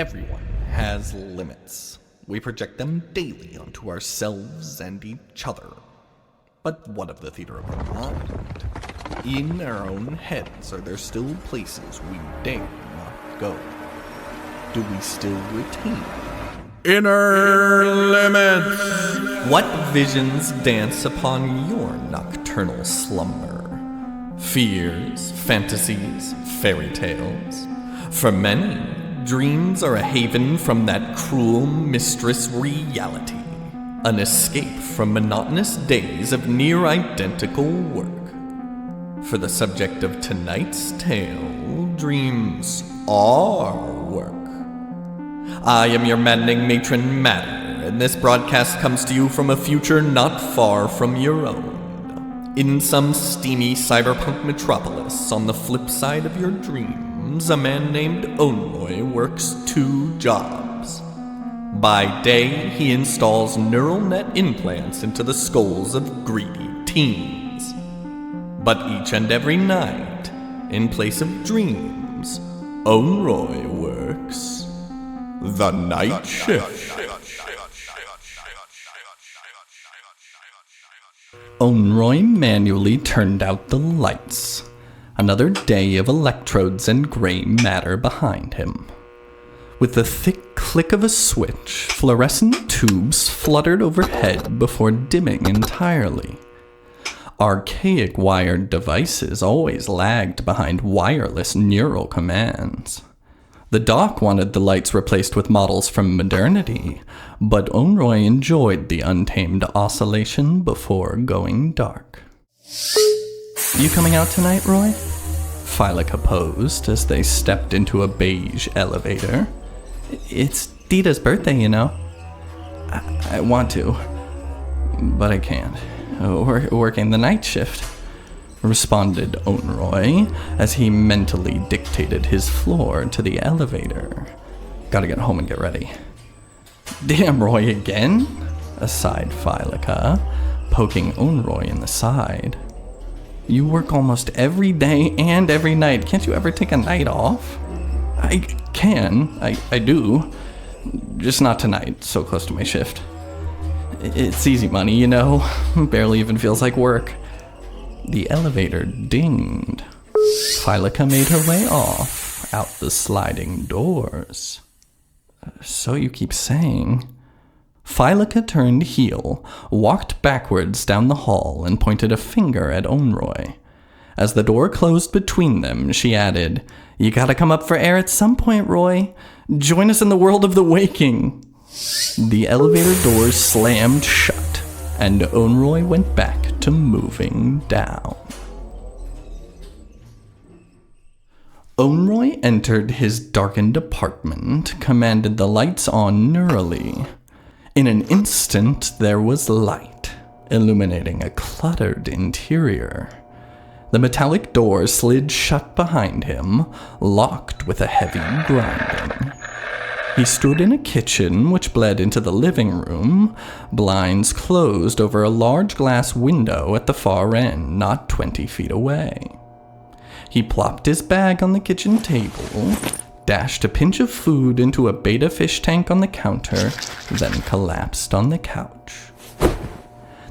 Everyone has limits. We project them daily onto ourselves and each other. But what of the theater of our mind? In our own heads, are there still places we dare not go? Do we still retain inner limits? What visions dance upon your nocturnal slumber? Fears, fantasies, fairy tales. For many, dreams are a haven from that cruel mistress reality, an escape from monotonous days of near-identical work. For the subject of tonight's tale, dreams are work. I am your maddening matron, Matter, and this broadcast comes to you from a future not far from your own. In some steamy cyberpunk metropolis on the flip side of your dreams, a man named Oneroi works 2 jobs. By day, he installs neural net implants into the skulls of greedy teens. But each and every night, in place of dreams, Oneroi works the night shift. Oneroi manually turned out the lights. Another day of electrodes and gray matter behind him. With the thick click of a switch, fluorescent tubes fluttered overhead before dimming entirely. Archaic wired devices always lagged behind wireless neural commands. The doc wanted the lights replaced with models from modernity, but Oneroi enjoyed the untamed oscillation before going dark. You coming out tonight, Roy? Phylica posed as they stepped into a beige elevator. It's Dita's birthday, you know. I want to, but I can't. We're working the night shift, responded Oneroi as he mentally dictated his floor to the elevator. Gotta get home and get ready. Damn, Roy again? Aside Phylica, poking Oneroi in the side. You work almost every day and every night. Can't you ever take a night off? I can. I do. Just not tonight, so close to my shift. It's easy money, you know. Barely even feels like work. The elevator dinged. Phylica made her way off, out the sliding doors. So you keep saying. Phylica turned heel, walked backwards down the hall, and pointed a finger at Oneroi. As the door closed between them, she added, "You gotta come up for air at some point, Roy. Join us in the world of the waking." The elevator doors slammed shut, and Oneroi went back to moving down. Oneroi entered his darkened apartment, commanded the lights on neurally. In an instant, there was light, illuminating a cluttered interior. The metallic door slid shut behind him, locked with a heavy grinding. He stood in a kitchen which bled into the living room, blinds closed over a large glass window at the far end, not 20 feet away. He plopped his bag on the kitchen table, dashed a pinch of food into a beta fish tank on the counter, then collapsed on the couch.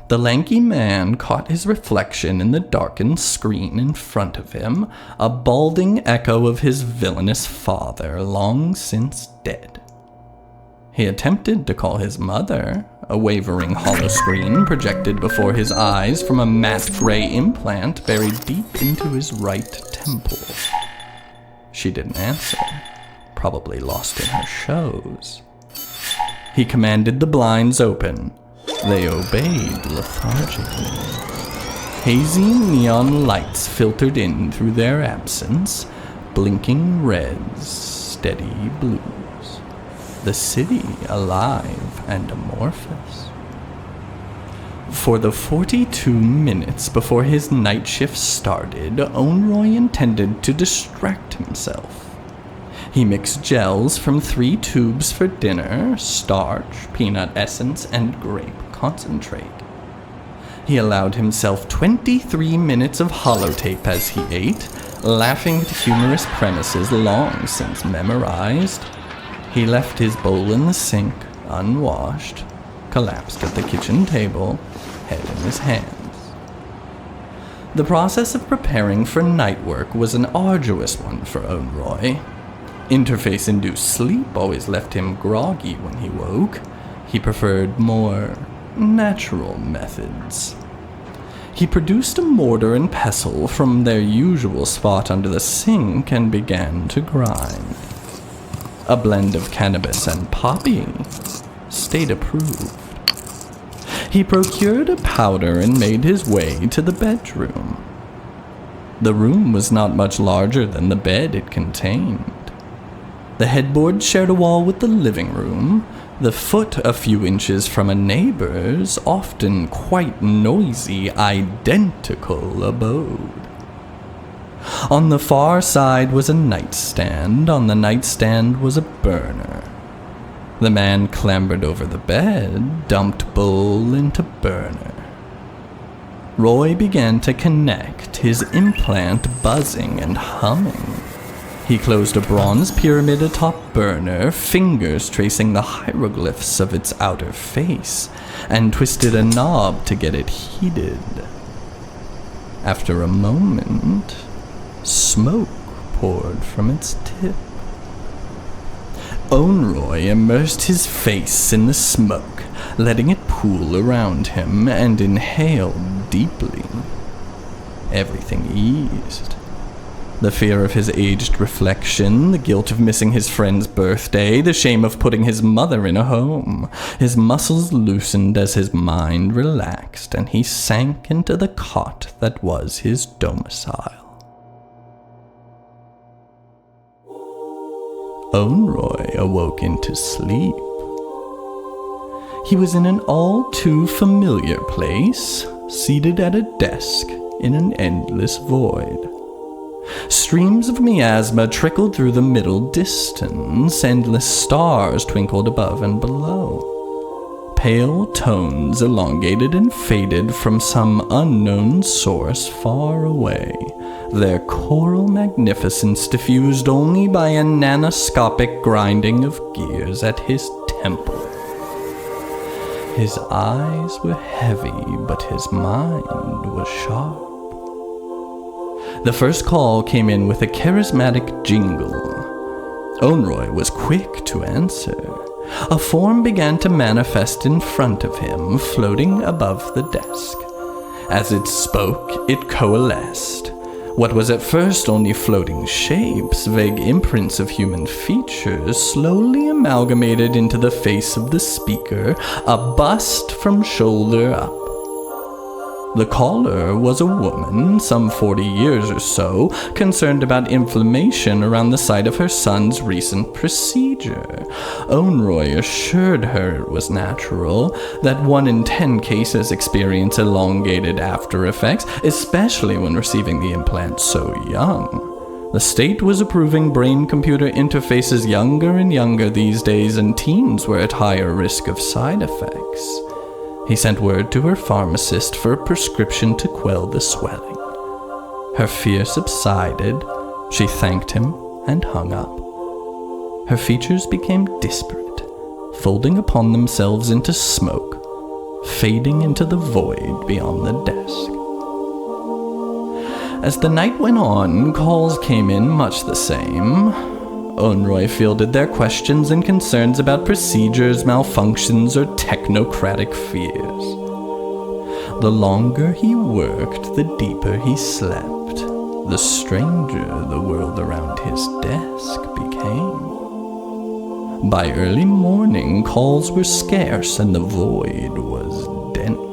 The lanky man caught his reflection in the darkened screen in front of him, a balding echo of his villainous father, long since dead. He attempted to call his mother, a wavering holoscreen projected before his eyes from a matte gray implant buried deep into his right temple. She didn't answer, probably lost in her shows. He commanded the blinds open. They obeyed lethargically. Hazy neon lights filtered in through their absence, blinking reds, steady blues. The city alive and amorphous. For the 42 minutes before his night shift started, Oneroi intended to distract himself. He mixed gels from 3 tubes for dinner, starch, peanut essence, and grape concentrate. He allowed himself 23 minutes of holotape as he ate, laughing at humorous premises long since memorized. He left his bowl in the sink, unwashed, collapsed at the kitchen table, head in his hands. The process of preparing for night work was an arduous one for Oneroi. Interface-induced sleep always left him groggy when he woke. He preferred more natural methods. He produced a mortar and pestle from their usual spot under the sink and began to grind. A blend of cannabis and poppy, state approved. He procured a powder and made his way to the bedroom. The room was not much larger than the bed it contained. The headboard shared a wall with the living room, the foot a few inches from a neighbor's, often quite noisy, identical abode. On the far side was a nightstand. On the nightstand was a burner. The man clambered over the bed, dumped bowl into burner. Roy began to connect, his implant buzzing and humming. He closed a bronze pyramid atop burner, fingers tracing the hieroglyphs of its outer face, and twisted a knob to get it heated. After a moment, smoke poured from its tip. Oneroi immersed his face in the smoke, letting it pool around him, and inhaled deeply. Everything eased. The fear of his aged reflection, the guilt of missing his friend's birthday, the shame of putting his mother in a home. His muscles loosened as his mind relaxed, and he sank into the cot that was his domicile. Oneroi awoke into sleep. He was in an all too familiar place, seated at a desk in an endless void. Streams of miasma trickled through the middle distance, endless stars twinkled above and below. Pale tones elongated and faded from some unknown source far away, their choral magnificence diffused only by a nanoscopic grinding of gears at his temple. His eyes were heavy, but his mind was sharp. The first call came in with a charismatic jingle. Oneroi was quick to answer. A form began to manifest in front of him, floating above the desk. As it spoke, it coalesced. What was at first only floating shapes, vague imprints of human features, slowly amalgamated into the face of the speaker, a bust from shoulder up. The caller was a woman, some 40 years or so, concerned about inflammation around the site of her son's recent procedure. Oneroi assured her it was natural, that 1 in 10 cases experience elongated after effects, especially when receiving the implant so young. The state was approving brain-computer interfaces younger and younger these days, and teens were at higher risk of side effects. He sent word to her pharmacist for a prescription to quell the swelling. Her fear subsided, she thanked him and hung up. Her features became disparate, folding upon themselves into smoke, fading into the void beyond the desk. As the night went on, calls came in much the same. Oneroi fielded their questions and concerns about procedures, malfunctions, or technocratic fears. The longer he worked, the deeper he slept, the stranger the world around his desk became. By early morning, calls were scarce and the void was dense.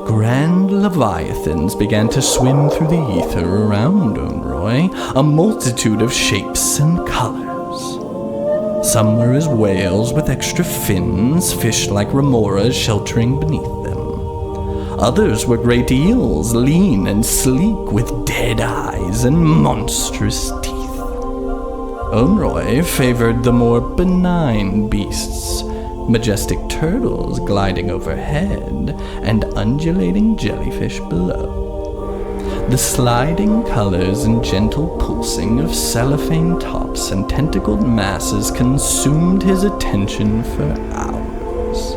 Grand leviathans began to swim through the ether around Oneroi, a multitude of shapes and colors. Some were as whales with extra fins, fish like remoras sheltering beneath them. Others were great eels, lean and sleek, with dead eyes and monstrous teeth. Oneroi favored the more benign beasts, majestic turtles gliding overhead, and undulating jellyfish below. The sliding colors and gentle pulsing of cellophane tops and tentacled masses consumed his attention for hours.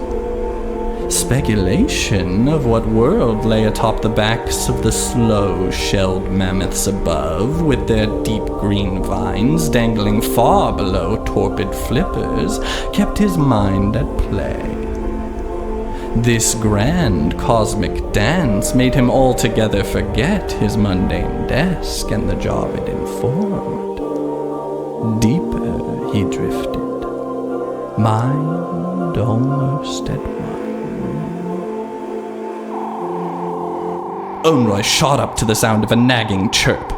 Speculation of what world lay atop the backs of the slow-shelled mammoths above, with their deep green vines dangling far below torpid flippers, kept his mind at play. This grand cosmic dance made him altogether forget his mundane desk and the job it informed. Deeper he drifted, mind almost at one. Oneroi shot up to the sound of a nagging chirp.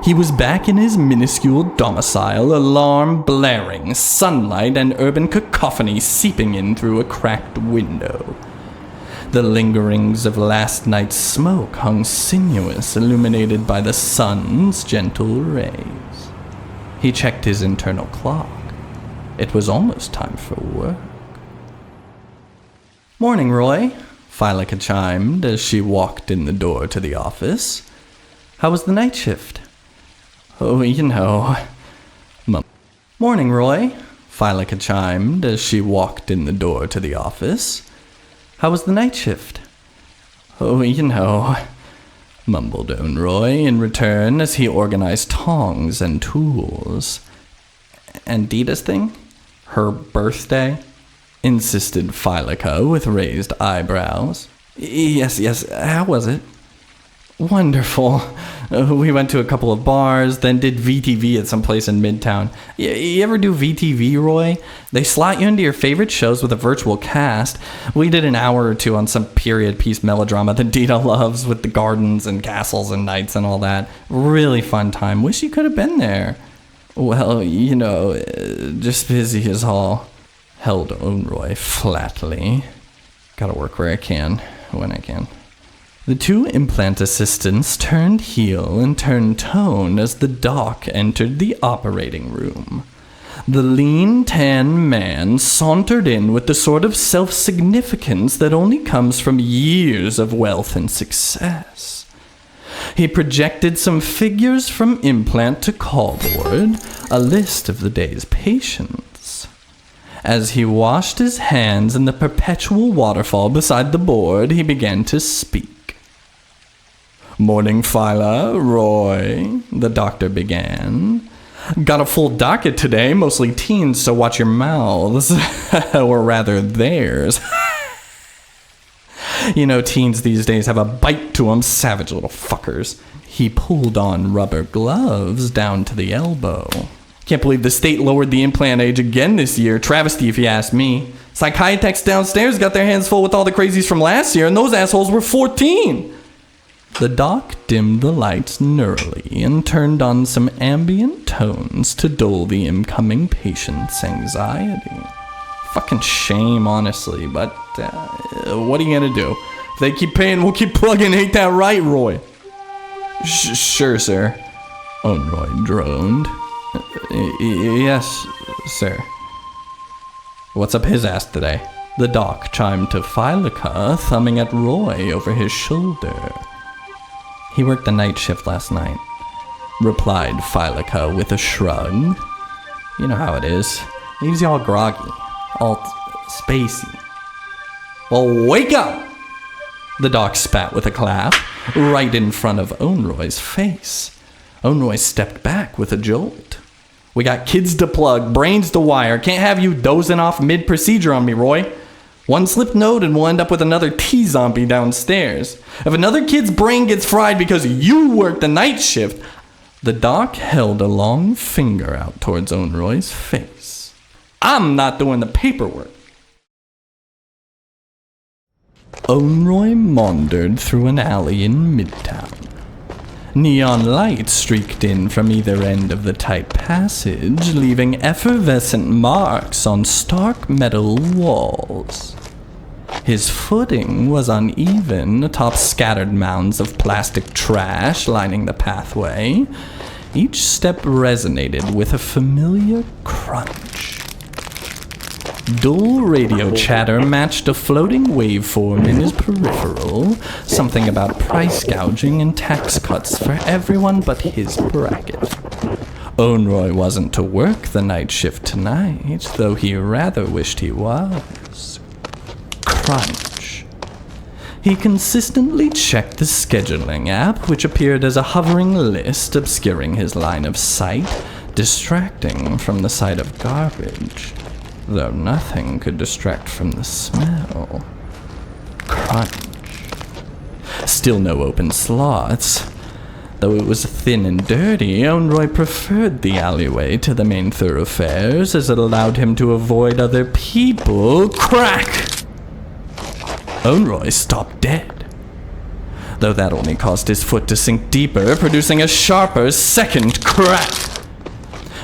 He was back in his minuscule domicile, alarm blaring, sunlight and urban cacophony seeping in through a cracked window. The lingerings of last night's smoke hung sinuous, illuminated by the sun's gentle rays. He checked his internal clock. It was almost time for work. "Morning, Roy," Phylica chimed as she walked in the door to the office. "How was the night shift?" "Oh, you know." "Morning, Roy," Phylica chimed as she walked in the door to the office. "How was the night shift?" "Oh, you know," mumbled Oneroi in return as he organized tongs and tools. "And Dita's thing? Her birthday?" insisted Phylica with raised eyebrows. Yes, how was it?" "Wonderful. We went to a couple of bars, then did VTV at some place in Midtown. You ever do VTV, Roy? They slot you into your favorite shows with a virtual cast. We did an hour or two on some period piece melodrama that Dita loves, with the gardens and castles and knights and all that. Really fun time. Wish you could have been there." "Well, you know, just busy as all," held Oneroi flatly. "Gotta work where I can, when I can." The two implant assistants turned heel and turned tone as the doc entered the operating room. The lean, tan man sauntered in with the sort of self-significance that only comes from years of wealth and success. He projected some figures from implant to callboard, a list of the day's patients. As he washed his hands in the perpetual waterfall beside the board, he began to speak. "Morning, Phyla, Roy," the doctor began. "Got a full docket today, mostly teens, so watch your mouths." Or rather, theirs. You know, teens these days have a bite to 'em, savage little fuckers. He pulled on rubber gloves down to the elbow. "Can't believe the state lowered the implant age again this year. Travesty, if you ask me. Psychiatrists downstairs got their hands full with all the crazies from last year, and those assholes were 14. The doc dimmed the lights neurally and turned on some ambient tones to dull the incoming patient's anxiety. Fucking shame, honestly, but what are you gonna do? If they keep paying, we'll keep plugging. Ain't that right, Roy? Sure, sir, Oneroi droned. Yes, sir. What's up his ass today? The doc chimed to Phylica, thumbing at Roy over his shoulder. "He worked the night shift last night," replied Phylica with a shrug. "You know how it is. Leaves you all groggy, all spacey." "Well, wake up!" The doc spat with a clap, right in front of Oneroy's face. Oneroi stepped back with a jolt. "We got kids to plug, brains to wire. Can't have you dozing off mid-procedure on me, Roy. One slip note and we'll end up with another T-zombie downstairs. If another kid's brain gets fried because you work the night shift..." The doc held a long finger out towards Oneroi's face. "I'm not doing the paperwork." Oneroi maundered through an alley in Midtown. Neon lights streaked in from either end of the tight passage, leaving effervescent marks on stark metal walls. His footing was uneven atop scattered mounds of plastic trash lining the pathway. Each step resonated with a familiar crunch. Dull radio chatter matched a floating waveform in his peripheral, something about price gouging and tax cuts for everyone but his bracket. Oneroi wasn't to work the night shift tonight, though he rather wished he was. Crunch. He consistently checked the scheduling app, which appeared as a hovering list obscuring his line of sight, distracting from the sight of garbage, though nothing could distract from the smell. Crunch. Still no open slots. Though it was thin and dirty, Oneroi preferred the alleyway to the main thoroughfares, as it allowed him to avoid other people. Crack! Oneroi stopped dead, though that only caused his foot to sink deeper, producing a sharper second crack.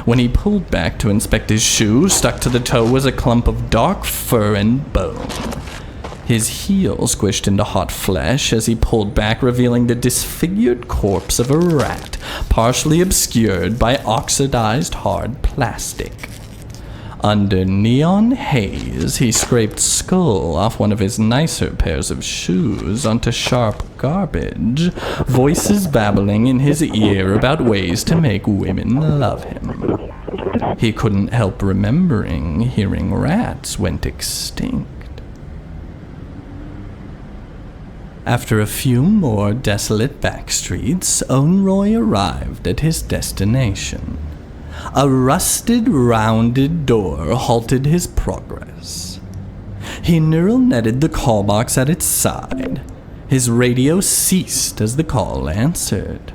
When he pulled back to inspect his shoe, stuck to the toe was a clump of dark fur and bone. His heel squished into hot flesh as he pulled back, revealing the disfigured corpse of a rat, partially obscured by oxidized hard plastic. Under neon haze, he scraped skull off one of his nicer pairs of shoes onto sharp garbage, voices babbling in his ear about ways to make women love him. He couldn't help remembering hearing rats went extinct. After a few more desolate backstreets, Oneroi arrived at his destination. A rusted, rounded door halted his progress. He neural netted the call box at its side. His radio ceased as the call answered.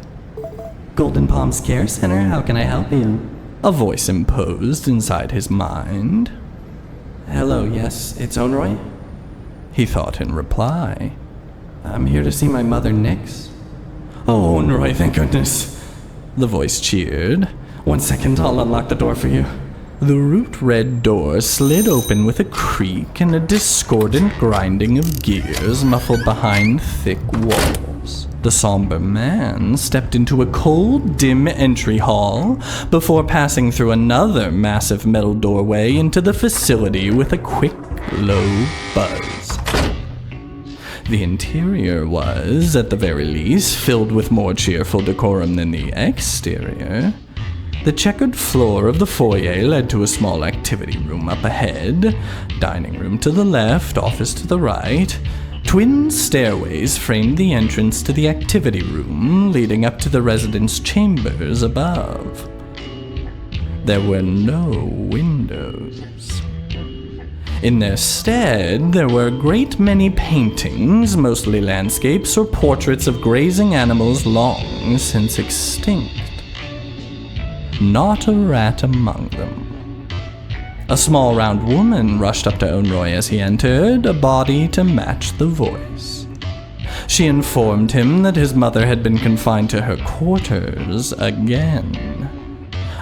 Golden Palms Care Center, how can I help you? A voice imposed inside his mind. Hello, yes, it's Oneroi? He thought in reply. I'm here to see my mother, Nyx. Oh, Oneroi, thank goodness. The voice cheered. 1 second, I'll unlock the door for you. The root-red door slid open with a creak and a discordant grinding of gears muffled behind thick walls. The somber man stepped into a cold, dim entry hall before passing through another massive metal doorway into the facility with a quick, low buzz. The interior was, at the very least, filled with more cheerful decorum than the exterior. The checkered floor of the foyer led to a small activity room up ahead, dining room to the left, office to the right. Twin stairways framed the entrance to the activity room, leading up to the residence chambers above. There were no windows. In their stead, there were a great many paintings, mostly landscapes or portraits of grazing animals long since extinct. Not a rat among them. A small round woman rushed up to Oneroi as he entered, a body to match the voice. She informed him that his mother had been confined to her quarters again.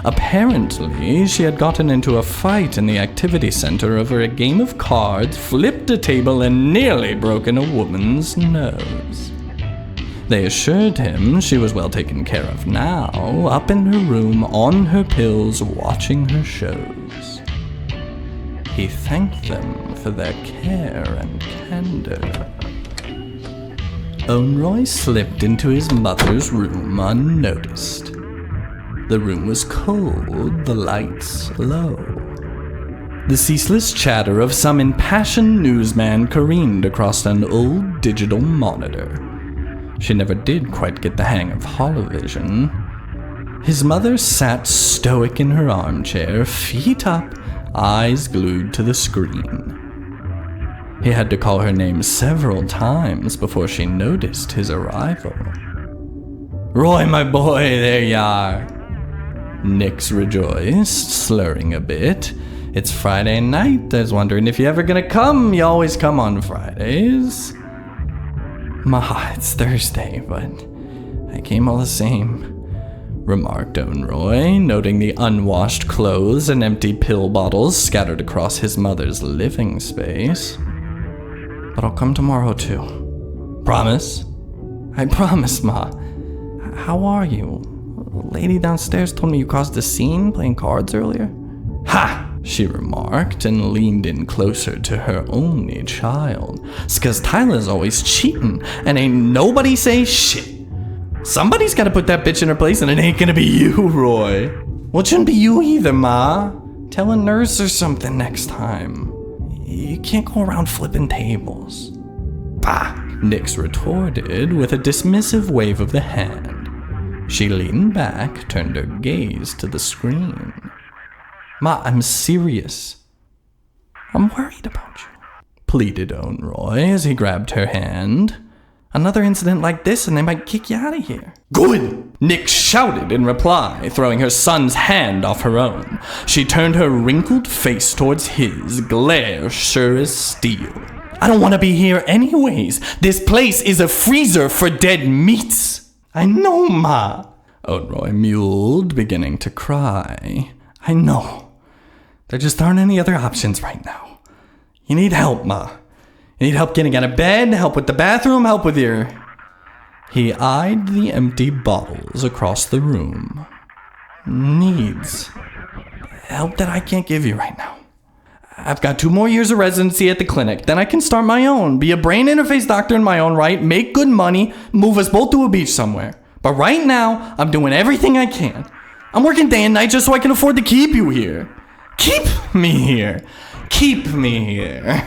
Apparently, she had gotten into a fight in the activity center over a game of cards, flipped a table, and nearly broken a woman's nose. They assured him she was well taken care of now, up in her room, on her pills, watching her shows. He thanked them for their care and candor. Oneroi slipped into his mother's room unnoticed. The room was cold, the lights low. The ceaseless chatter of some impassioned newsman careened across an old digital monitor. She never did quite get the hang of holovision. His mother sat stoic in her armchair, feet up, eyes glued to the screen. He had to call her name several times before she noticed his arrival. "Roy, my boy, there you are," Nyx rejoiced, slurring a bit. "It's Friday night. I was wondering if you're ever gonna come. You always come on Fridays." Ma, it's Thursday, but I came all the same, remarked Oneroi, noting the unwashed clothes and empty pill bottles scattered across his mother's living space. "But I'll come tomorrow too." "Promise?" "I promise, Ma. How are you? The lady downstairs told me you caused a scene playing cards earlier." "Ha! she remarked and leaned in closer to her only child. "It's 'cause Tyler's always cheating and ain't nobody say shit. Somebody's gotta put that bitch in her place and it ain't gonna be you, Roy. Well, it shouldn't be you either, Ma. Tell a nurse or something next time. You can't go around flipping tables." "Bah," Nix retorted with a dismissive wave of the hand. She leaned back, turned her gaze to the screen. "Ma, I'm serious. I'm worried about you," pleaded Oneroi as he grabbed her hand. "Another incident like this and they might kick you out of here." "Good!" Nix shouted in reply, throwing her son's hand off her own. She turned her wrinkled face towards his, glare sure as steel. "I don't want to be here anyways. This place is a freezer for dead meats." "I know, Ma," Oneroi mewed, beginning to cry. "I know. There just aren't any other options right now. You need help, Ma. You need help getting out of bed, help with the bathroom, help with your..." He eyed the empty bottles across the room. "Needs help that I can't give you right now. I've got 2 more years of residency at the clinic. Then I can start my own, be a brain interface doctor in my own right, make good money, move us both to a beach somewhere. But right now, I'm doing everything I can. I'm working day and night just so I can afford to keep you here. Keep me here. Keep me here."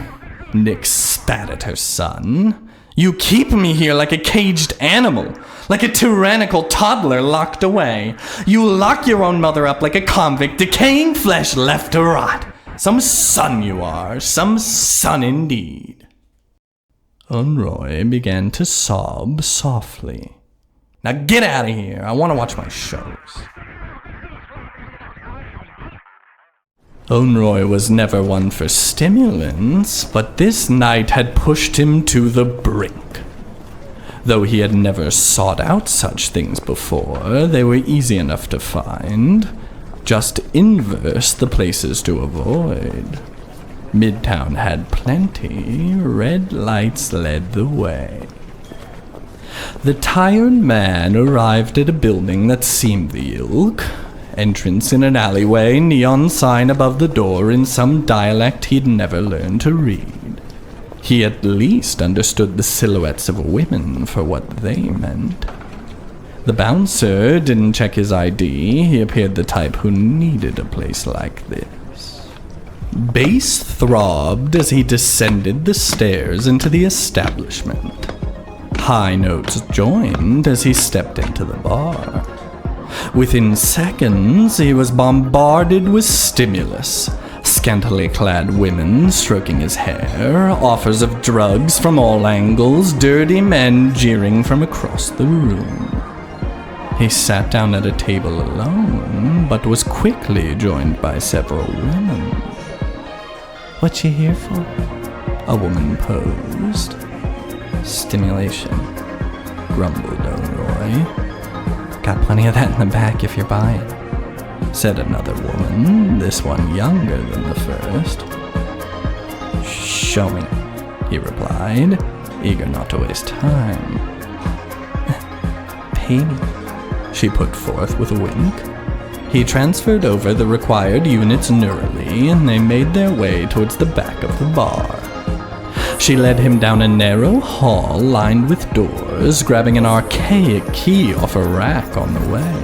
Nix spat at her son. "You keep me here like a caged animal, like a tyrannical toddler locked away. You lock your own mother up like a convict, decaying flesh left to rot. Some son you are, some son indeed." Oneroi began to sob softly. "Now get out of here. I want to watch my shows." Oneroi was never one for stimulants, but this night had pushed him to the brink. Though he had never sought out such things before, they were easy enough to find. Just inverse the places to avoid. Midtown had plenty, red lights led the way. The tired man arrived at a building that seemed the ilk. Entrance in an alleyway, neon sign above the door in some dialect he'd never learned to read. He at least understood the silhouettes of women for what they meant. The bouncer didn't check his ID. He appeared the type who needed a place like this. Bass throbbed as he descended the stairs into the establishment. High notes joined as he stepped into the bar. Within seconds, he was bombarded with stimulus. Scantily clad women stroking his hair, offers of drugs from all angles, dirty men jeering from across the room. He sat down at a table alone, but was quickly joined by several women. "What you here for?" a woman posed. "Stimulation," grumbled Oneroi. "Got plenty of that in the back if you're buying," said another woman, this one younger than the first. "Show me," he replied, eager not to waste time. "Pay me," she put forth with a wink. He transferred over the required units neurally, and they made their way towards the back of the bar. She led him down a narrow hall lined with doors, grabbing an archaic key off a rack on the way.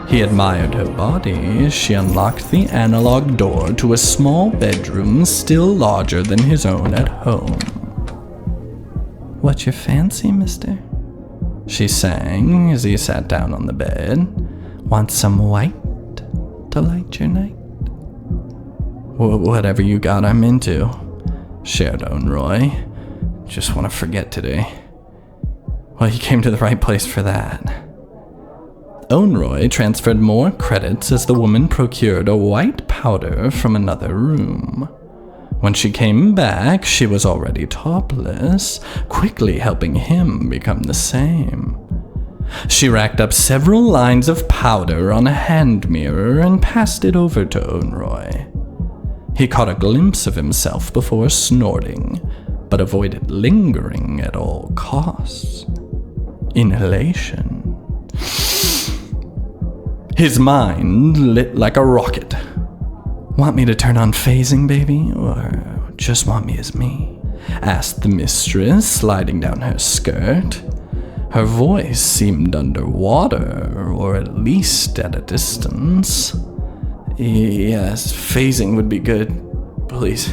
He admired her body as she unlocked the analog door to a small bedroom still larger than his own at home. "What's your fancy, mister?" she sang as he sat down on the bed. "Want some white to light your night?" "Whatever you got, I'm into," shared Oneroi. "Just want to forget today." "Well, you came to the right place for that." Oneroi transferred more credits as the woman procured a white powder from another room. When she came back, she was already topless, quickly helping him become the same. She racked up several lines of powder on a hand mirror and passed it over to Oneroi. He caught a glimpse of himself before snorting, but avoided lingering at all costs. Inhalation. His mind lit like a rocket. Want me to turn on phasing, baby, or just want me as me? Asked the mistress, sliding down her skirt. Her voice seemed underwater, or at least at a distance. Yes, phasing would be good. Please.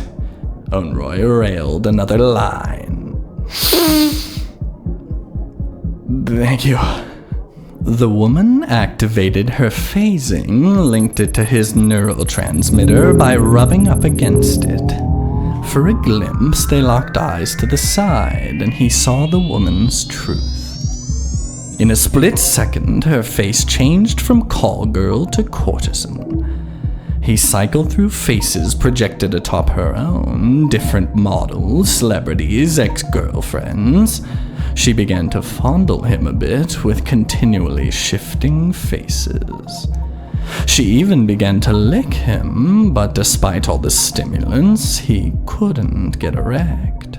Oneroi railed another line. Thank you. The woman activated her phasing, linked it to his neural transmitter by rubbing up against it. For a glimpse, they locked eyes to the side, and he saw the woman's truth. In a split second, her face changed from call girl to courtesan. He cycled through faces projected atop her own, different models, celebrities, ex-girlfriends. She began to fondle him a bit with continually shifting faces. She even began to lick him, but despite all the stimulants, he couldn't get erect.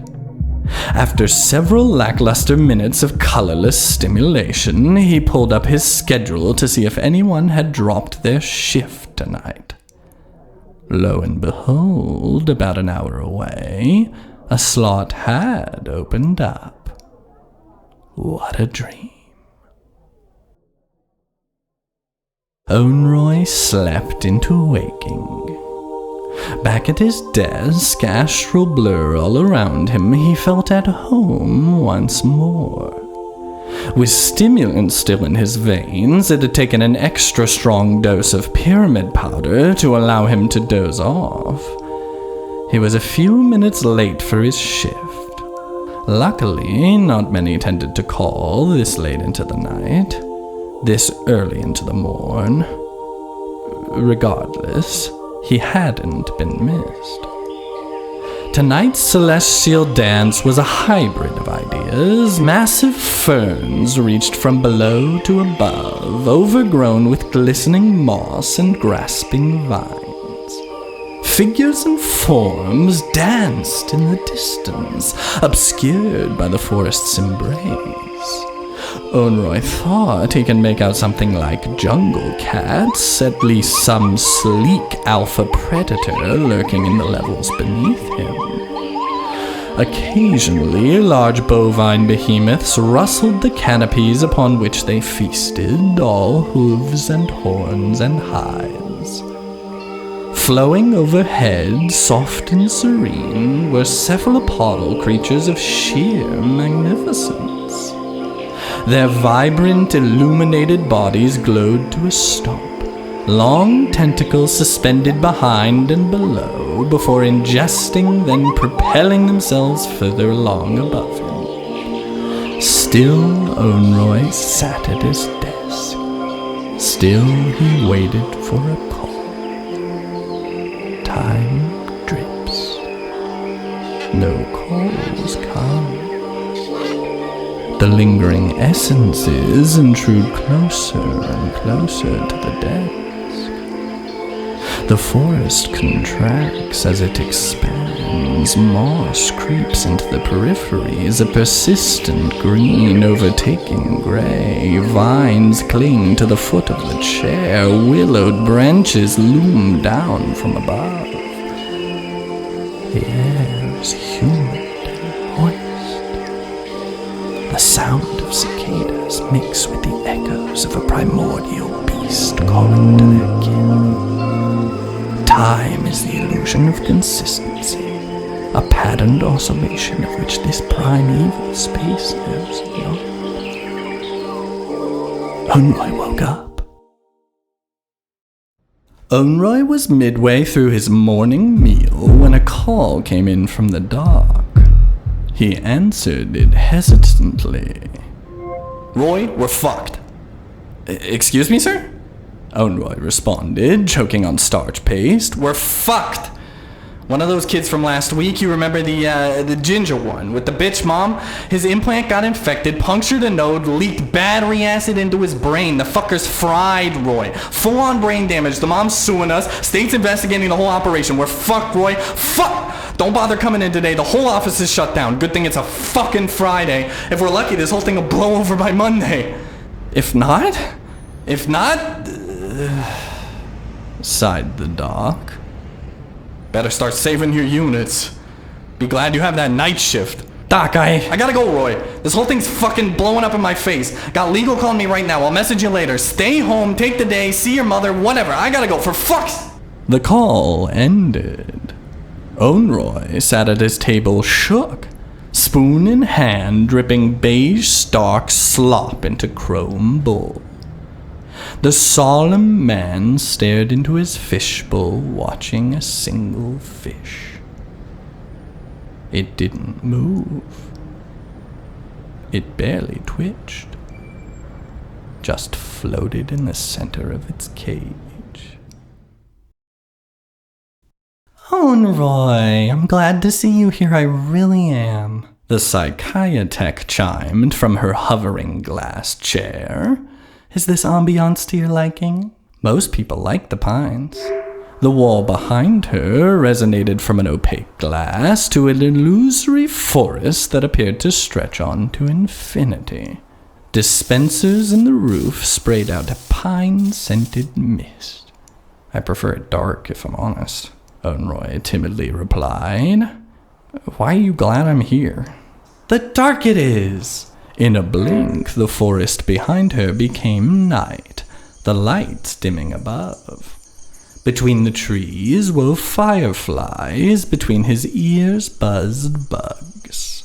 After several lackluster minutes of colorless stimulation, he pulled up his schedule to see if anyone had dropped their shift tonight. Lo and behold, about an hour away, a slot had opened up. What a dream. Oneroi slept into waking. Back at his desk, astral blur all around him, he felt at home once more. With stimulants still in his veins, it had taken an extra strong dose of pyramid powder to allow him to doze off. He was a few minutes late for his shift. Luckily, not many tended to call this late into the night, this early into the morn. Regardless, he hadn't been missed. Tonight's celestial dance was a hybrid of ideas. Massive ferns reached from below to above, overgrown with glistening moss and grasping vines. Figures and forms danced in the distance, obscured by the forest's embrace. Oneroi thought he could make out something like jungle cats, at least some sleek alpha predator lurking in the levels beneath him. Occasionally, large bovine behemoths rustled the canopies upon which they feasted, all hooves and horns and hides. Flowing overhead, soft and serene, were cephalopodal creatures of sheer magnificence. Their vibrant, illuminated bodies glowed to a stop, long tentacles suspended behind and below, before ingesting, then propelling themselves further along above him. Still, Oneroi sat at his desk. Still, he waited for a call. Time drips. No calls come. The lingering essences intrude closer and closer to the desk. The forest contracts as it expands. Moss creeps into the peripheries, a persistent green overtaking gray. Vines cling to the foot of the chair. Willowed branches loom down from above. The air is humid and moist. The sound of cicadas mix with the echoes of a primordial beast calling to their kin. Time is the illusion of consistency, a patterned oscillation of which this primeval space knows not. Oneroi woke up. Oneroi was midway through his morning meal when a call came in from the dock. He answered it hesitantly. Roy, we're fucked. Excuse me, sir? Oneroi responded, choking on starch paste. We're fucked. One of those kids from last week, you remember the ginger one with the bitch mom? His implant got infected, punctured a node, leaked battery acid into his brain. The fucker's fried, Roy. Full-on brain damage. The mom's suing us. State's investigating the whole operation. We're fucked, Roy. Fuck! Don't bother coming in today. The whole office is shut down. Good thing it's a fucking Friday. If we're lucky, this whole thing will blow over by Monday. If not, sighed the doc. Better start saving your units. Be glad you have that night shift. Doc, I gotta go, Roy. This whole thing's fucking blowing up in my face. Got legal calling me right now. I'll message you later. Stay home, take the day, see your mother, whatever. I gotta go, for fuck's... The call ended. Oneroi sat at his table shook, spoon in hand, dripping beige stock slop into chrome bowl. The solemn man stared into his fishbowl, watching a single fish. It didn't move. It barely twitched. Just floated in the center of its cage. Oneroi, I'm glad to see you here, I really am. The psychiatech chimed from her hovering glass chair. Is this ambiance to your liking? Most people like the pines. The wall behind her resonated from an opaque glass to an illusory forest that appeared to stretch on to infinity. Dispensers in the roof sprayed out a pine-scented mist. I prefer it dark, if I'm honest, Oneroi timidly replied. Why are you glad I'm here? The dark it is! In a blink, the forest behind her became night, the lights dimming above. Between the trees wove fireflies, between his ears buzzed bugs.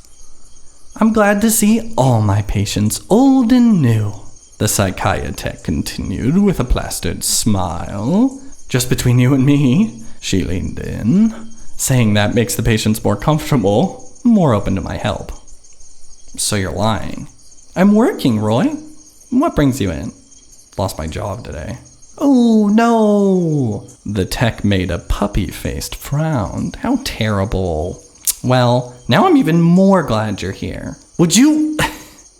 I'm glad to see all my patients, old and new, the psychiatech continued with a plastered smile. Just between you and me, she leaned in, saying that makes the patients more comfortable, more open to my help. So you're lying. I'm working, Roy. What brings you in? Lost my job today. Oh, no! The tech made a puppy-faced frown. How terrible. Well, now I'm even more glad you're here. Would you...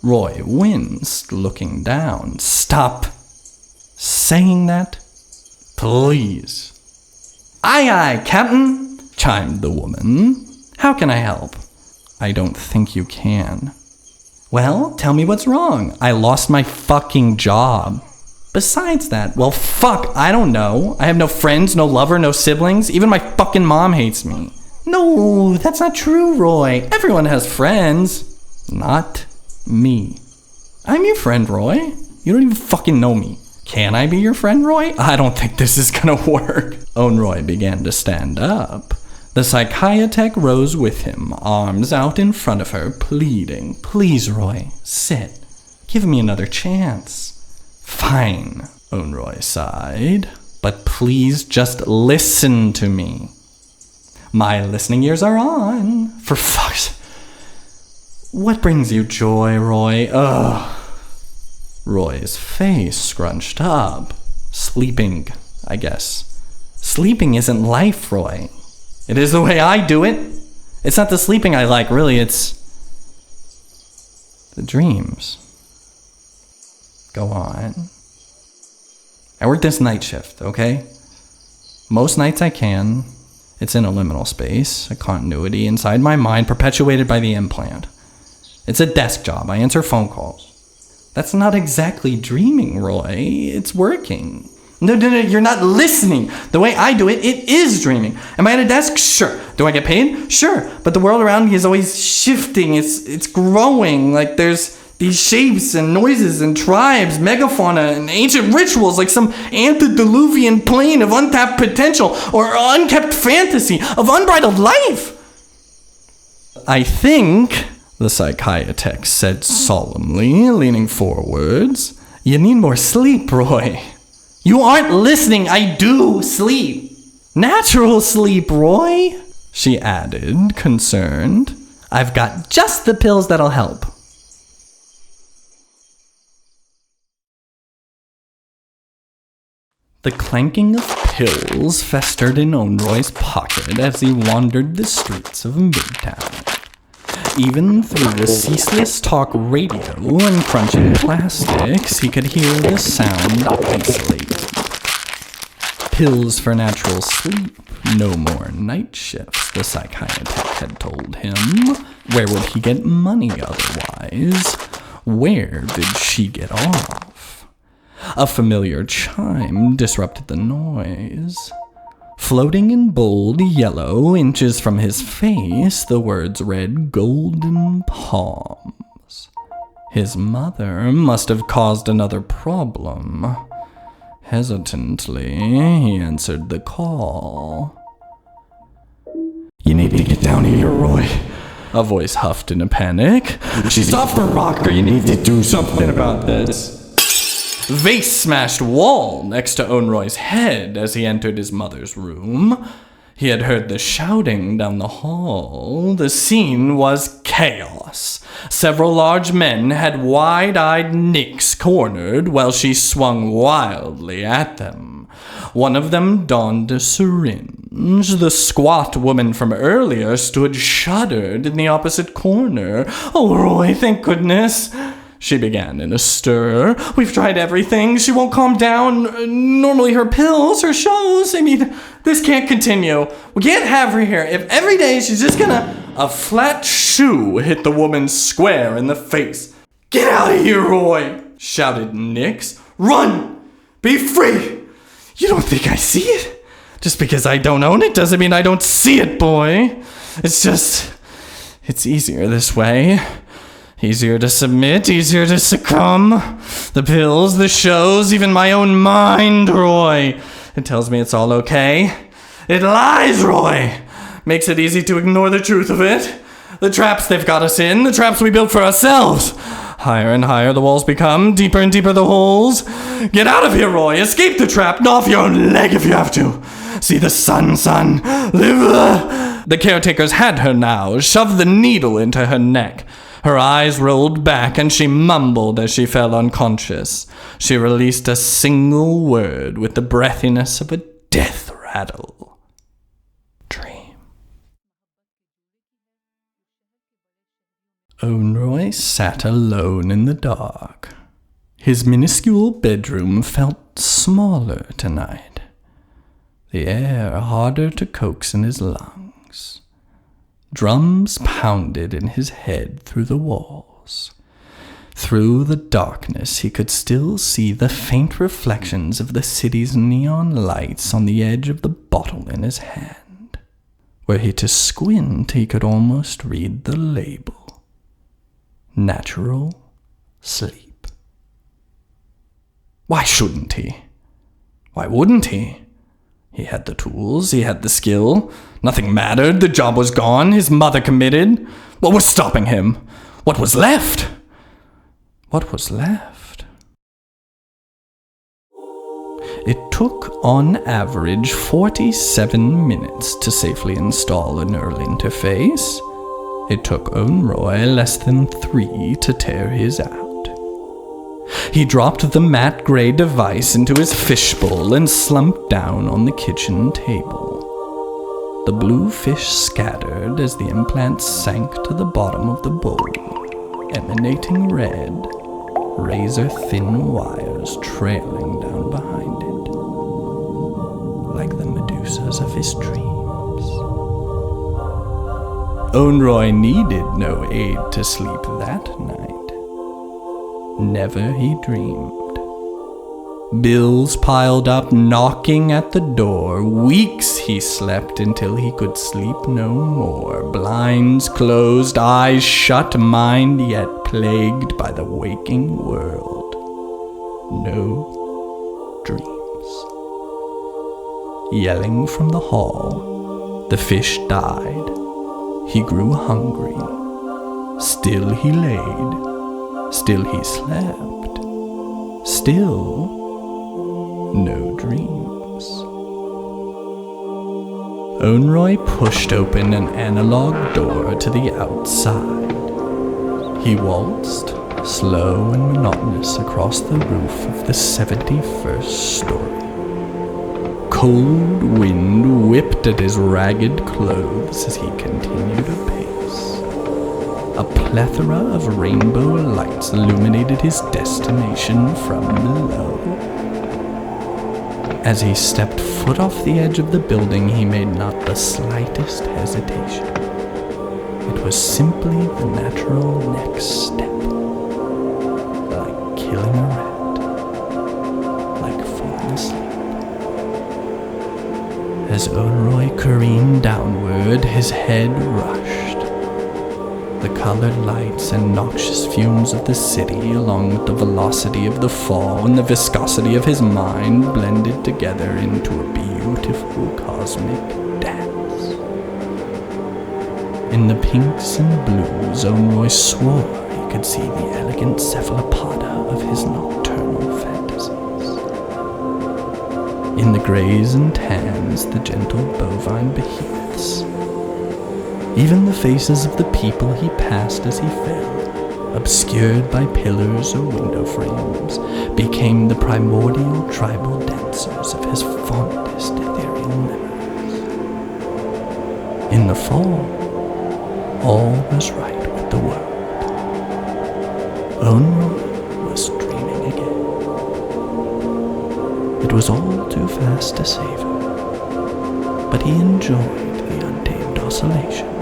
Roy winced, looking down. Stop saying that, please. Aye, aye, Captain, chimed the woman. How can I help? I don't think you can. Well, tell me what's wrong. I lost my fucking job. Besides that, well, fuck, I don't know. I have no friends, no lover, no siblings. Even my fucking mom hates me. No, that's not true, Roy. Everyone has friends. Not me. I'm your friend, Roy. You don't even fucking know me. Can I be your friend, Roy? I don't think this is gonna work. Oneroi began to stand up. The psychiatech rose with him, arms out in front of her, pleading. Please, Roy, sit. Give me another chance. Fine, Oneroi sighed, but please just listen to me. My listening ears are on. For fuck's... What brings you joy, Roy? Ugh. Roy's face scrunched up. Sleeping, I guess. Sleeping isn't life, Roy. It is the way I do it. It's not the sleeping I like, really, it's... the dreams. Go on. I work this night shift, okay? Most nights I can. It's in a liminal space, a continuity inside my mind perpetuated by the implant. It's a desk job. I answer phone calls. That's not exactly dreaming, Roy. It's working. No, you're not listening. The way I do it, it is dreaming. Am I at a desk? Sure. Do I get paid? Sure. But the world around me is always shifting. It's growing. Like there's these shapes and noises and tribes, megafauna and ancient rituals, like some antediluvian plane of untapped potential or unkept fantasy of unbridled life. I think, the psychiatech said solemnly, leaning forwards, you need more sleep, Roy. You aren't listening. I do sleep. Natural sleep, Roy, she added, concerned. I've got just the pills that'll help. The clanking of pills festered in Oneroy's pocket as he wandered the streets of Midtown. Even through the ceaseless talk radio and crunching plastics, he could hear the sound isolated. Pills for natural sleep, no more night shifts, the psychiatrist had told him. Where would he get money otherwise? Where did she get off? A familiar chime disrupted the noise. Floating in bold yellow inches from his face, the words read golden palms. His mother must have caused another problem. Hesitantly, he answered the call. You need to get down here, Roy. A voice huffed in a panic. She's off the rocker. You need to do something about this. Vase smashed wall next to Oneroy's head as he entered his mother's room. He had heard the shouting down the hall. The scene was chaos. Several large men had wide-eyed Nyx cornered while she swung wildly at them. One of them donned a syringe. The squat woman from earlier stood shuddered in the opposite corner. "Oh, Roy, thank goodness," she began in a stir. "We've tried everything. She won't calm down. Normally her pills, her shows. This can't continue. We can't have her here. If every day she's just gonna..." A flat shoe hit the woman square in the face. "Get out of here, Roy!" shouted Nyx. "Run! Be free! You don't think I see it? Just because I don't own it doesn't mean I don't see it, boy. It's easier this way. Easier to submit, easier to succumb. The pills, the shows, even my own mind, Roy. It tells me it's all okay. It lies, Roy. Makes it easy to ignore the truth of it. The traps they've got us in, the traps we built for ourselves. Higher and higher the walls become, deeper and deeper the holes. Get out of here, Roy. Escape the trap. Gnaw off your own leg if you have to. See the sun, son. Live. The caretakers had her now, shoved the needle into her neck. Her eyes rolled back and she mumbled as she fell unconscious. She released a single word with the breathiness of a death rattle. Dream. Oneroi sat alone in the dark. His minuscule bedroom felt smaller tonight. The air harder to coax in his lungs. Drums pounded in his head through the walls. Through the darkness, he could still see the faint reflections of the city's neon lights on the edge of the bottle in his hand. Were he to squint, he could almost read the label. Natural sleep. Why shouldn't he? Why wouldn't he? He had the tools, he had the skill. Nothing mattered, the job was gone, his mother committed. What was stopping him? What was left? What was left? It took, on average, 47 minutes to safely install a neural interface. It took Oneroi less than 3 to tear his out. He dropped the matte gray device into his fishbowl and slumped down on the kitchen table. The blue fish scattered as the implant sank to the bottom of the bowl, emanating red, razor-thin wires trailing down behind it, like the medusas of his dreams. Oneroi needed no aid to sleep that night. Never he dreamed. Bills piled up, knocking at the door. Weeks he slept until he could sleep no more. Blinds closed, eyes shut, mind yet plagued by the waking world. No dreams. Yelling from the hall, the fish died. He grew hungry. Still he laid. Still he slept. Still, no dreams. Oneroi pushed open an analog door to the outside. He waltzed, slow and monotonous, across the roof of the 71st story. Cold wind whipped at his ragged clothes as he continued apace. A plethora of rainbow lights illuminated his destination from below. As he stepped foot off the edge of the building, he made not the slightest hesitation. It was simply the natural next step. Like killing a rat. Like falling asleep. As Oneroi careened downward, his head rushed. The colored lights and noxious fumes of the city, along with the velocity of the fall and the viscosity of his mind, blended together into a beautiful cosmic dance. In the pinks and blues, Oneroi swore he could see the elegant cephalopoda of his nocturnal fantasies. In the grays and tans, the gentle bovine behemoths. Even the faces of the people he passed as he fell, obscured by pillars or window frames, became the primordial tribal dancers of his fondest ethereal memories. In the fall, all was right with the world. Oneroi was dreaming again. It was all too fast to savor, but he enjoyed the untamed oscillation